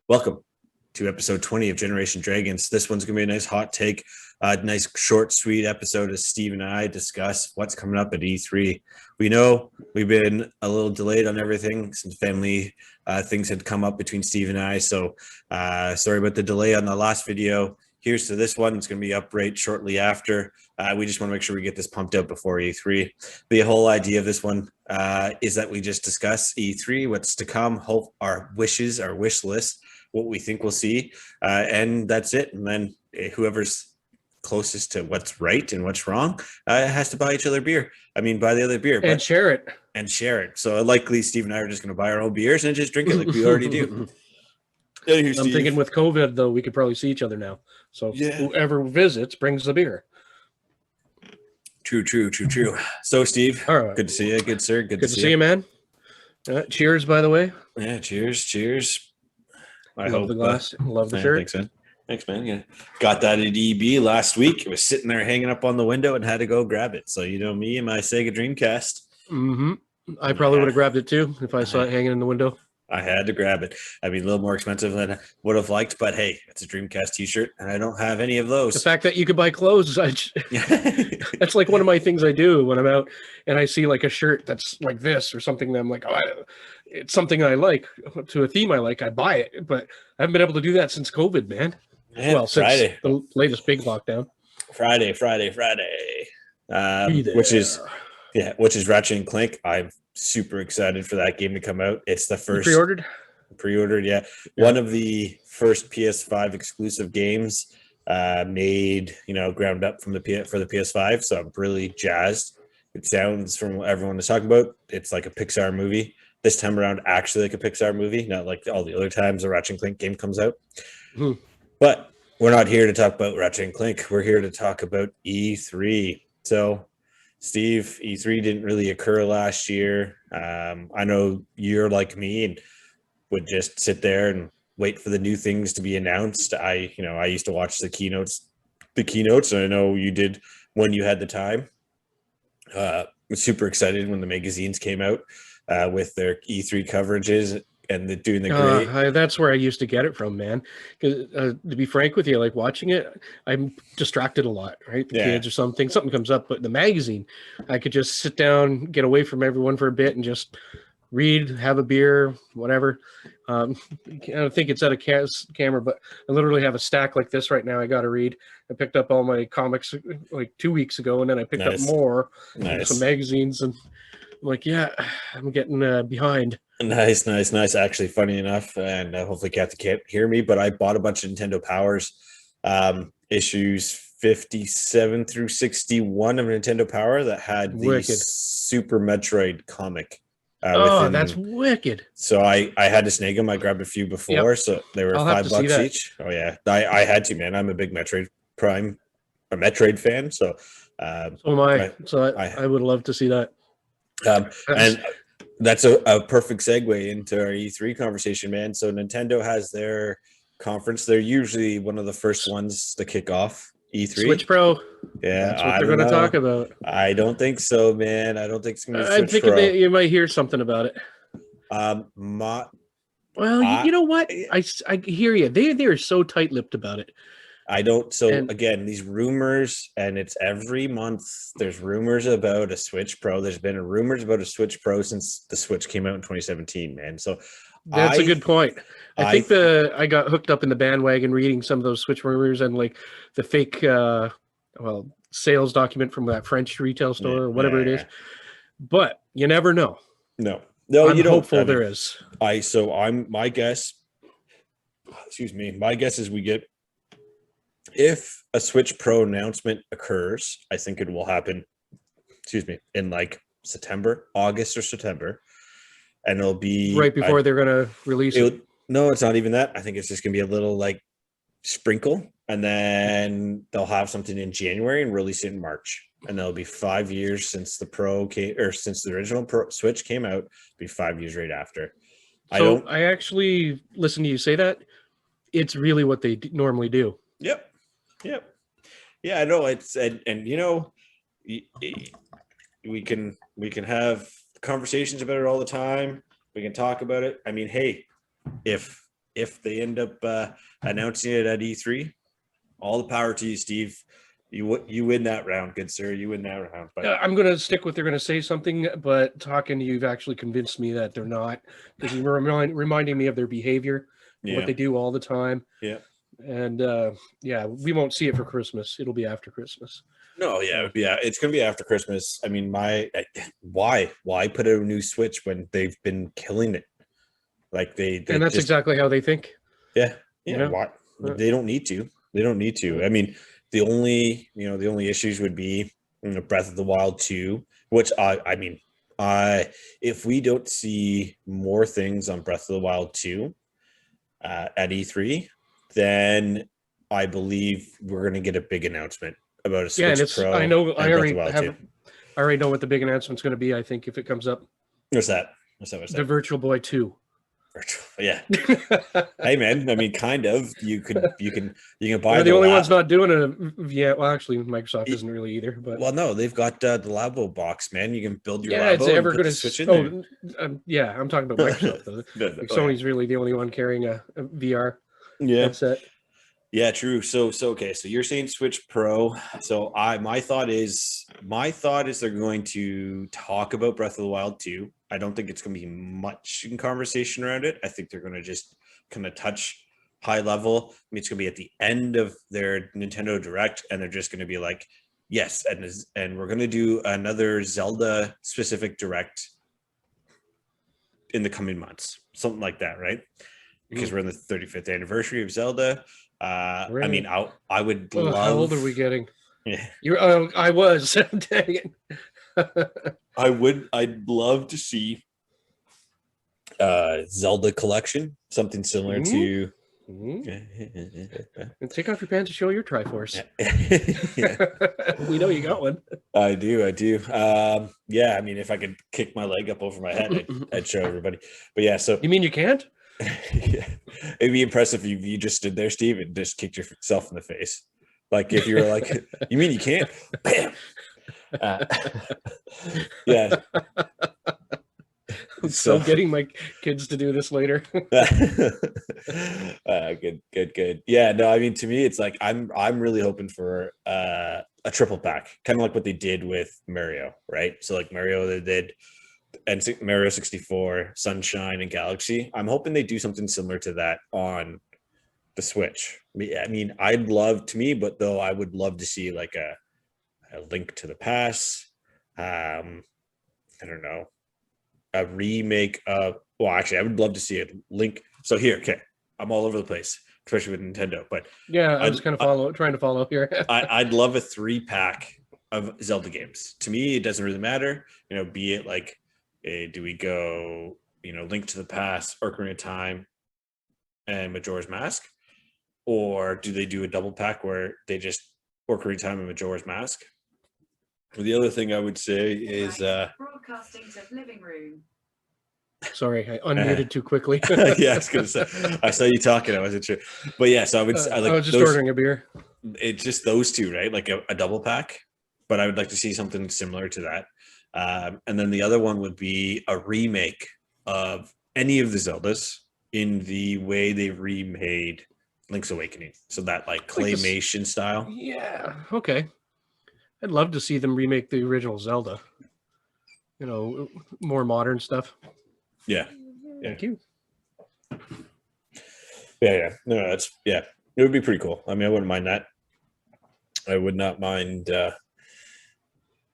Welcome to episode 20 of Generation Dragons. This one's going to be a nice hot take, nice short, sweet episode as Steve and I discuss what's coming up at E3. We know we've been a little delayed on everything. Some family things had come up between Steve and I, so sorry about the delay on the last video. Here's to this one. It's going to be up right shortly after. We just want to make sure we get this pumped out before E3. The whole idea of this one is that we just discuss E3, what's to come, hope, our wishes, our wish list, what we think we'll see, and that's it. And then whoever's closest to what's right and what's wrong has to buy each other beer. I mean, buy the other beer. And share it. And share it. So likely Steve and I are just going to buy our own beers and just drink it like we already do. I'm thinking with COVID, though, we could probably see each other now. So whoever visits brings the beer. True. So, Steve, right. Good to see you. Good, sir. Good to see you, man. Cheers, by the way. Yeah, cheers. I love the glass. Love the shirt. Thanks, man. Yeah. Got that at EB last week. It was sitting there hanging up on the window and had to go grab it. So, you know me and my Sega Dreamcast. Mm-hmm. I probably would have grabbed it, too, if I saw it hanging in the window. I had to grab it. I mean, a little more expensive than I would have liked, but hey, it's a Dreamcast t-shirt, and I don't have any of those. The fact that you could buy clothes, that's like one of my things I do when I'm out and I see like a shirt that's like this or something that I'm like, it's something I like, to a theme I like, I buy it. But I haven't been able to do that since COVID, man. Well, Friday. Since the latest big lockdown. Friday. Which is Ratchet and Clank. I'm super excited for that game to come out. It's the first pre-ordered, yeah. One of the first PS5 exclusive games made, ground up for the PS5. So I'm really jazzed. It sounds, from what everyone is talking about, it's like a Pixar movie. This time around, actually like a Pixar movie, not like all the other times a Ratchet and Clank game comes out. Mm-hmm. But we're not here to talk about Ratchet and Clank. We're here to talk about E3. So, Steve, E3 didn't really occur last year. I know you're like me and would just sit there and wait for the new things to be announced. I used to watch the keynotes, and I know you did when you had the time. Was super excited when the magazines came out with their E3 coverages and doing the great. That's where I used to get it from, man. Because to be frank with you, like watching it, I'm distracted a lot, right? The kids or something comes up, but the magazine, I could just sit down, get away from everyone for a bit, and just read, have a beer, whatever. I don't think it's at a camera, but I literally have a stack like this right now. I got to read. I picked up all my comics like 2 weeks ago, and then I picked up more, some magazines, and I'm like, I'm getting behind. Nice. Actually, funny enough, and hopefully Kathy can't hear me, but I bought a bunch of Nintendo Powers issues 57 through 61 of Nintendo Power that had the Super Metroid comic. That's wicked. So I had to snag them. I grabbed a few before, so they were $5 each. Oh yeah, I had to, man. I'm a big Metroid fan, so so am I. I would love to see that. And that's a perfect segue into our E3 conversation, man. So Nintendo has their conference. They're usually one of the first ones to kick off E3. Switch Pro. Yeah, that's what they're going to talk about. I don't think so, man. I don't think it's going to be Switch Pro. I'm thinking you might hear something about it. You know what? I hear you. They are so tight-lipped about it. I don't. So again, these rumors, and it's every month. There's rumors about a Switch Pro. There's been rumors about a Switch Pro since the Switch came out in 2017, man. So that's a good point. I think I got hooked up in the bandwagon reading some of those Switch rumors and like the fake, sales document from that French retail store or whatever it is. But you never know. No, I'm hopeful there is. My guess. Excuse me. My guess is we get. If a Switch Pro announcement occurs, I think it will happen, in like August or September. And it'll be right before they're going to release it. No, it's not even that. I think it's just going to be a little like sprinkle. And then they'll have something in January and release it in March. And that'll be 5 years since the Pro came, or since the original Switch came out. It'll be 5 years right after. I actually listened to you say that. It's really what they normally do. Yep. Yeah, I know. It's and we can have conversations about it all the time. We can talk about it. I mean, hey, if if they end up announcing it at E3, all the power to you, Steve. You win that round, good sir. You win that round. But I'm going to stick with they're going to say something, but talking to you've actually convinced me that they're not, because you were reminding me of their behavior, what they do all the time. Yeah. And we won't see it for Christmas. It'll be after Christmas. No, it's going to be after Christmas. I mean, why put out a new Switch when they've been killing it? Like and that's exactly how they think. Yeah. Why? They don't need to. They don't need to. I mean, the only issues would be Breath of the Wild 2, which if we don't see more things on Breath of the Wild 2 at E3, then I believe we're going to get a big announcement about a Switch Pro. I already know what the big announcement's going to be. I think if it comes up. What's that? The Virtual Boy 2. Yeah. Hey man, I mean, kind of. You can buy. They're the only ones not doing it. Yeah, well, actually, Microsoft isn't really either. But no, they've got the Labo box, man. You can build your Labo. It's ever going to switch in there. I'm talking about Microsoft. Sony's really the only one carrying a VR headset. Yeah, true. So okay. So you're saying Switch Pro. So my thought is they're going to talk about Breath of the Wild 2. I don't think it's going to be much in conversation around it. I think they're going to just kind of touch high level. I mean, it's going to be at the end of their Nintendo Direct, and they're just going to be like, yes, and we're going to do another Zelda specific Direct in the coming months, something like that, right? Because we're in the 35th anniversary of Zelda. Right. I mean, I would love. How old are we getting? Yeah, I was. Dang it. I'd love to see Zelda collection, something similar to. And take off your pants and show your Triforce. We know you got one. I do. I mean, if I could kick my leg up over my head, I'd show everybody. But yeah, so you mean you can't? Yeah. It'd be impressive if you just stood there, Steve, and just kicked yourself in the face. Like if you were like, you mean you can't? Bam. Yeah. So getting my kids to do this later. Good. Yeah, no, I mean, to me, it's like I'm really hoping for a triple pack, kind of like what they did with Mario, right? So like Mario, they did. And Mario 64, Sunshine, and Galaxy. I'm hoping they do something similar to that on the Switch. I mean, I would love to see like a Link to the Past. I don't know, a remake of. Well, actually, I would love to see a Link. So here, okay, I'm all over the place, especially with Nintendo. But yeah, I was kind of trying to follow here. I'd love a 3-pack of Zelda games. To me, it doesn't really matter. Be it like. Do we go, Link to the Past, Ocarina of Time, and Majora's Mask? Or do they do a double pack where they just Ocarina of Time and Majora's Mask? The other thing I would say is... broadcasting to living room. Sorry, I unmuted too quickly. Yeah, I was going to say. I saw you talking. I wasn't sure. But yeah, so I was just ordering a beer. It's just those two, right? Like a double pack. But I would like to see something similar to that. And then the other one would be a remake of any of the Zeldas in the way they remade Link's Awakening. So that like claymation style. Yeah. Okay. I'd love to see them remake the original Zelda. More modern stuff. Yeah. Thank you. Yeah. No, it would be pretty cool. I mean, I wouldn't mind that. I would not mind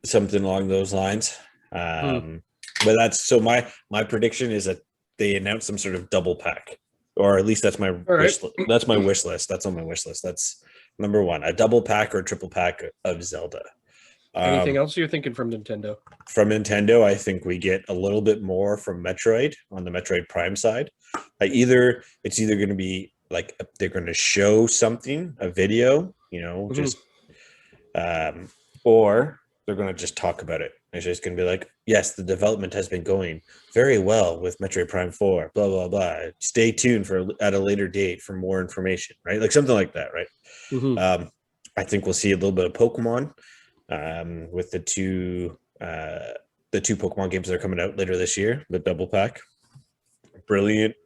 something along those lines. But that's so my prediction is that they announce some sort of double pack, or at least that's my wish list. That's my wish list. That's on my wish list. That's number one, a double pack or a triple pack of Zelda. Anything else you're thinking from Nintendo? From Nintendo, I think we get a little bit more from Metroid on the Metroid Prime side. It's either going to be like they're going to show something, a video, just or they're going to just talk about it. It's just going to be like, yes, the development has been going very well with Metroid Prime 4, blah, blah, blah. Stay tuned at a later date for more information, right? Like something like that, right? I think we'll see a little bit of Pokemon with the two Pokemon games that are coming out later this year, the double pack. Brilliant.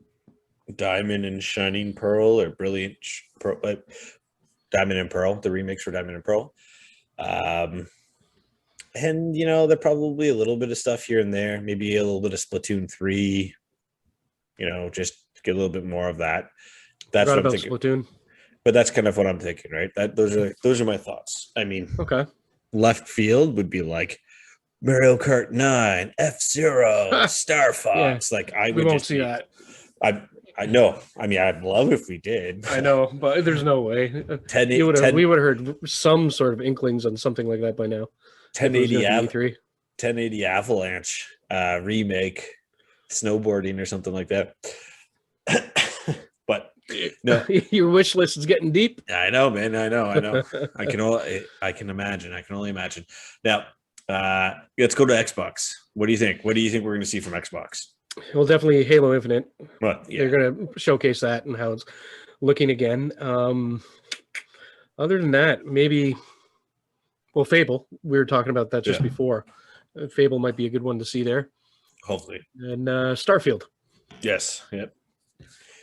Diamond and Shining Pearl or Brilliant Pearl, Diamond and Pearl, the remakes for Diamond and Pearl. And they're probably a little bit of stuff here and there, maybe a little bit of Splatoon 3, just get a little bit more of that. That's what I'm thinking. Splatoon. But that's kind of what I'm thinking, right? Those are my thoughts. I mean, okay. Left field would be like Mario Kart 9, F-Zero, Star Fox. Yeah. Like we won't see that. I know. I mean, I'd love if we did. I know, but there's no way. We would have heard some sort of inklings on something like that by now. 1080 Avalanche remake, snowboarding or something like that. But no, your wish list is getting deep. I know, man. I know. I can imagine. I can only imagine. Now, let's go to Xbox. What do you think? What do you think we're going to see from Xbox? Well, definitely Halo Infinite. Well, yeah. They're going to showcase that and how it's looking again. Other than that, maybe, well, Fable. We were talking about that just before. Fable might be a good one to see there. Hopefully. And Starfield. Yes. Yep.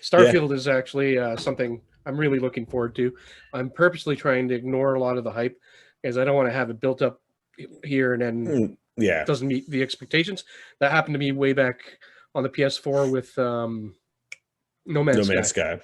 Starfield is actually something I'm really looking forward to. I'm purposely trying to ignore a lot of the hype because I don't want to have it built up here and then it doesn't meet the expectations. That happened to me way back on the PS4 with No Man's Sky.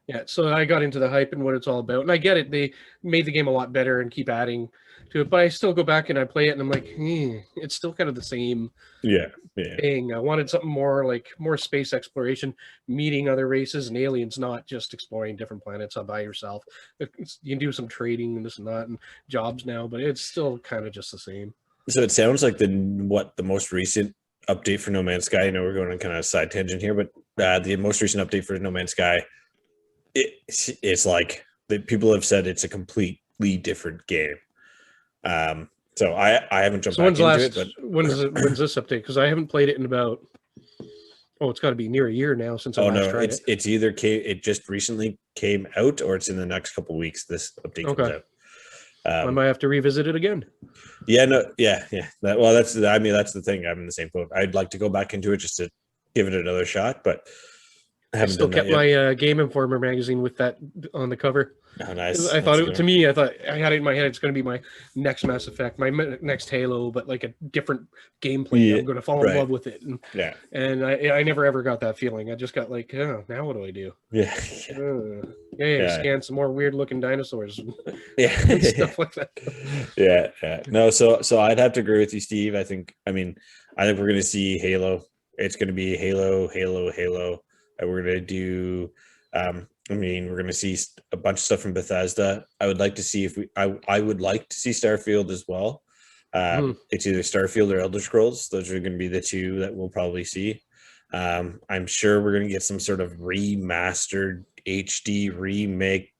Yeah, so I got into the hype and what it's all about. And I get it. They made the game a lot better and keep adding to it. But I still go back and I play it and I'm like, it's still kind of the same thing. I wanted something more space exploration, meeting other races and aliens, not just exploring different planets by yourself. You can do some trading and this and that and jobs now, but it's still kind of just the same. So it sounds like the most recent update for No Man's Sky, we're going on kind of a side tangent here, but the most recent update for No Man's Sky, it's like people have said it's a completely different game. So I haven't jumped back into it. But when's this update? Because I haven't played it in about it's got to be near a year now since I last tried it. It's either it just recently came out or it's in the next couple of weeks. This update comes out. I might have to revisit it again. Yeah. That's the thing. I'm in the same boat. I'd like to go back into it just to give it another shot, but I still kept my Game Informer magazine with that on the cover. Oh, nice. I thought I had it in my head. It's going to be my next Mass Effect, my next Halo, but like a different gameplay. I'm going to fall in love with it. And I never ever got that feeling. I just got like, now what do I do? Scan some more weird looking dinosaurs. And stuff like that. No, so I'd have to agree with you, Steve. I think we're going to see Halo. It's going to be Halo. And we're going to do, we're going to see a bunch of stuff from Bethesda. I would like to see I would like to see Starfield as well. It's either Starfield or Elder Scrolls. Those are going to be the two that we'll probably see. I'm sure we're going to get some sort of remastered HD remake,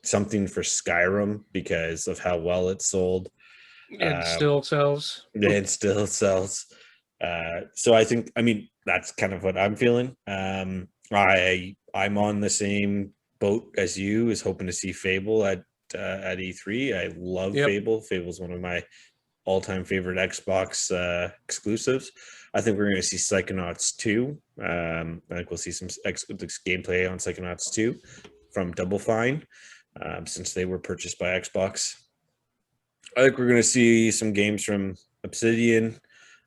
something for Skyrim because of how well it sold. It still sells. It still sells. So I think, that's kind of what I'm feeling. I'm on the same boat as you, is hoping to see Fable at E3. I love Fable. Fable's one of my all-time favorite Xbox exclusives. I think we're going to see Psychonauts 2. I think we'll see some gameplay on Psychonauts 2 from Double Fine, since they were purchased by Xbox. I think we're going to see some games from Obsidian.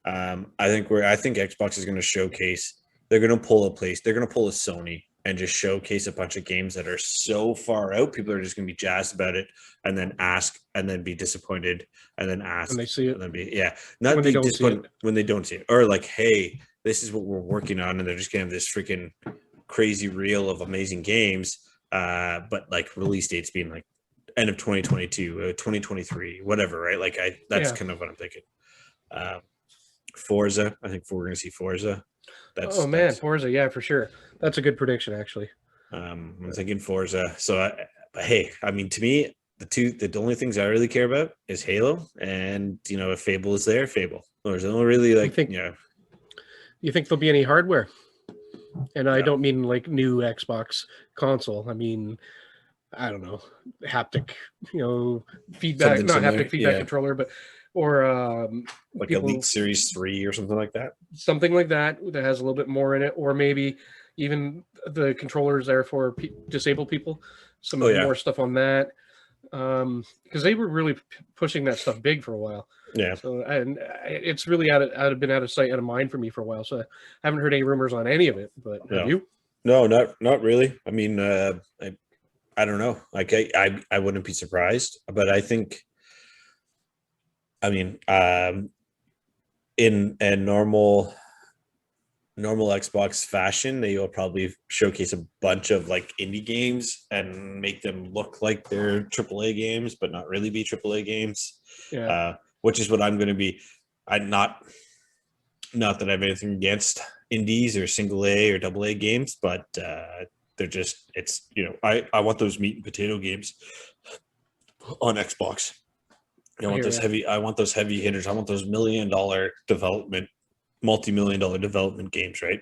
I think Xbox is going to showcase. They're going to pull a Sony and just showcase a bunch of games that are so far out. People are just going to be jazzed about it, and then ask, and then be disappointed, and then ask, when they see it, and then not be disappointed when they don't see it, or like, hey, this is what we're working on, and they're just going to have this freaking crazy reel of amazing games, but like release dates being like end of 2022, 2023, whatever, right? Like that's kind of what I'm thinking. Forza, I think we're going to see Forza. Forza, yeah, for sure. That's a good prediction, actually. I'm thinking Forza. So, to me, the only things I really care about is Halo, and if Fable is there, Fable. There's no really You think there'll be any hardware? And I don't mean like new Xbox console. I mean, I don't know, haptic, feedback, not haptic feedback controller, but like Elite Series 3 or something like that. Something like that has a little bit more in it, or maybe even the controllers there for disabled people. Some more stuff on that, because they were really pushing that stuff big for a while. Yeah. So and it's really been out of sight, out of mind for me for a while. So I haven't heard any rumors on any of it. But have you? No, not really. I mean, I don't know. Like I wouldn't be surprised, but I think. I mean, in a normal Xbox fashion, they will probably showcase a bunch of like indie games and make them look like they're AAA games, but not really be AAA games. Yeah. Which is what I'm going to be. I'm not that I have anything against indies or single A or AA games, but they're just, it's, I want those meat and potato games on Xbox. I want those heavy hitters. I want those multi-million-dollar development games, right?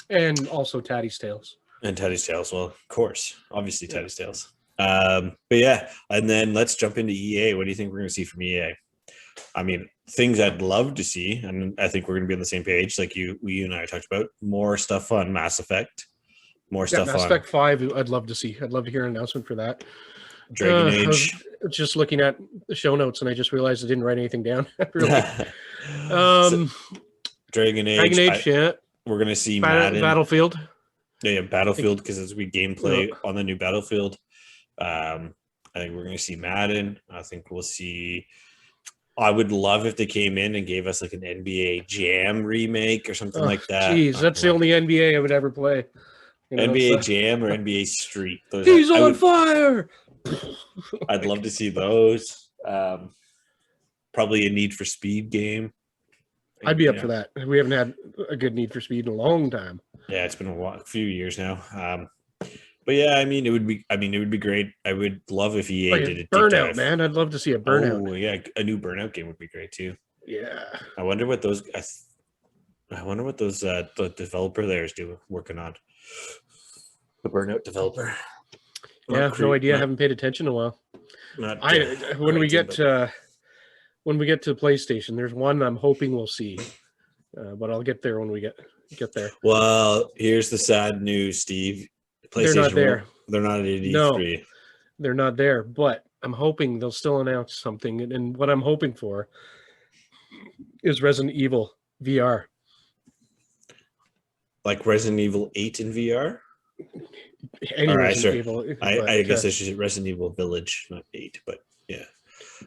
And also Taddy's Tales. And Taddy's Tales, well, of course, obviously Taddy's Tales. But yeah, and then let's jump into EA. What do you think we're going to see from EA? I mean, things I'd love to see, and I think we're going to be on the same page, like you and I talked about, more stuff on Mass Effect, Mass Effect 5. I'd love to see. I'd love to hear an announcement for that. Dragon Age. I was just looking at the show notes and I just realized I didn't write anything down. Really. Dragon Age. Yeah. We're gonna see Battlefield. Yeah, Battlefield, because it's we gameplay on the new Battlefield. I think we're gonna see Madden. I think we'll see. I would love if they came in and gave us like an NBA Jam remake or something like that. Jeez, that's the only NBA I would ever play. NBA Jam or NBA Street. He's on fire. I'd love to see those. Probably a Need for Speed game. I'd be up for that. We haven't had a good Need for Speed in a long time. Yeah, it's been a few years now. But yeah, I mean, it would be great. I would love if EA did a Burnout, man. I'd love to see a Burnout. Oh yeah, a new Burnout game would be great too. Yeah. I wonder what those. The developer there is working on. The Burnout developer. Yeah, no idea. I haven't paid attention in a while. When we get to PlayStation, there's one I'm hoping we'll see, but I'll get there when we get there. Well, here's the sad news, Steve. They're not there. They're not at E3. No, they're not there. But I'm hoping they'll still announce something. And what I'm hoping for is Resident Evil VR. Like Resident Evil 8 in VR? Any Resident Evil. I guess I should say Resident Evil Village, not 8, but yeah.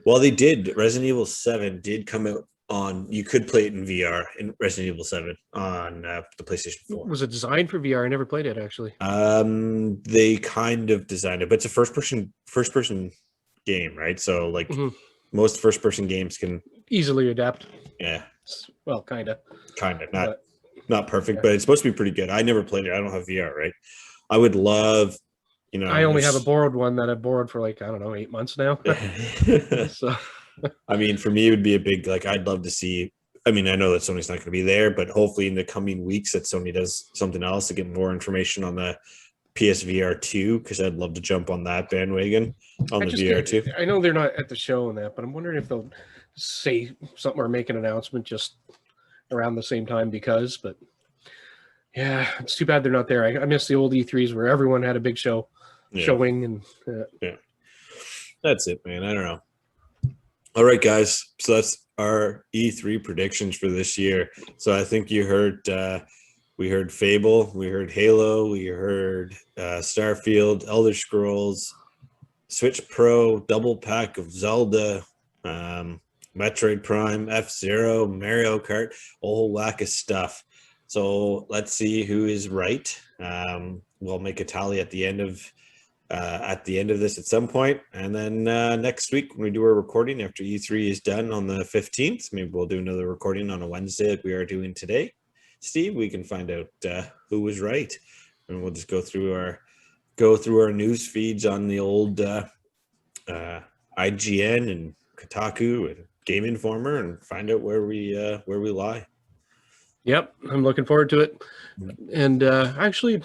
Well, they did. Resident Evil 7 did come out on, you could play it in VR in Resident Evil 7 on the PlayStation 4. Was it designed for VR? I never played it, actually. They kind of designed it, but it's a first person game, right? So like most first person games can easily adapt. Yeah. Well, kind of. Not perfect, but it's supposed to be pretty good. I never played it. I don't have VR, right? I would love, I only have a borrowed one that I've borrowed for 8 months now. So, I mean, for me, it would be a big, I'd love to see. I mean, I know that Sony's not going to be there, but hopefully in the coming weeks that Sony does something else to get more information on the PSVR 2, because I'd love to jump on that bandwagon on the VR 2. I know they're not at the show and that, but I'm wondering if they'll say something or make an announcement just around the same time but yeah, it's too bad they're not there. I miss the old E3s where everyone had a big show showing and yeah. That's it, man. I don't know. All right, guys. So that's our E3 predictions for this year. So I think you heard we heard Fable, we heard Halo, we heard Starfield, Elder Scrolls, Switch Pro, double pack of Zelda, Metroid Prime, F-Zero, Mario Kart, a whole whack of stuff. So let's see who is right. We'll make a tally at the end of this at some point, and then next week when we do our recording after E3 is done on the 15th, maybe we'll do another recording on a Wednesday like we are doing today. Steve, we can find out who was right, and we'll just go through our news feeds on the old IGN and Kotaku and Game Informer and find out where we lie. Yep, I'm looking forward to it. And actually,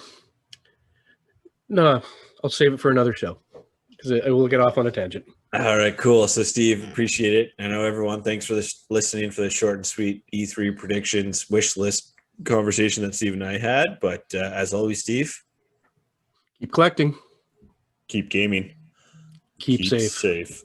no, I'll save it for another show because I will get off on a tangent. All right, cool. So, Steve, appreciate it. I know everyone. Thanks for listening for the short and sweet E3 predictions wish list conversation that Steve and I had. But as always, Steve, keep collecting, keep gaming, keep safe.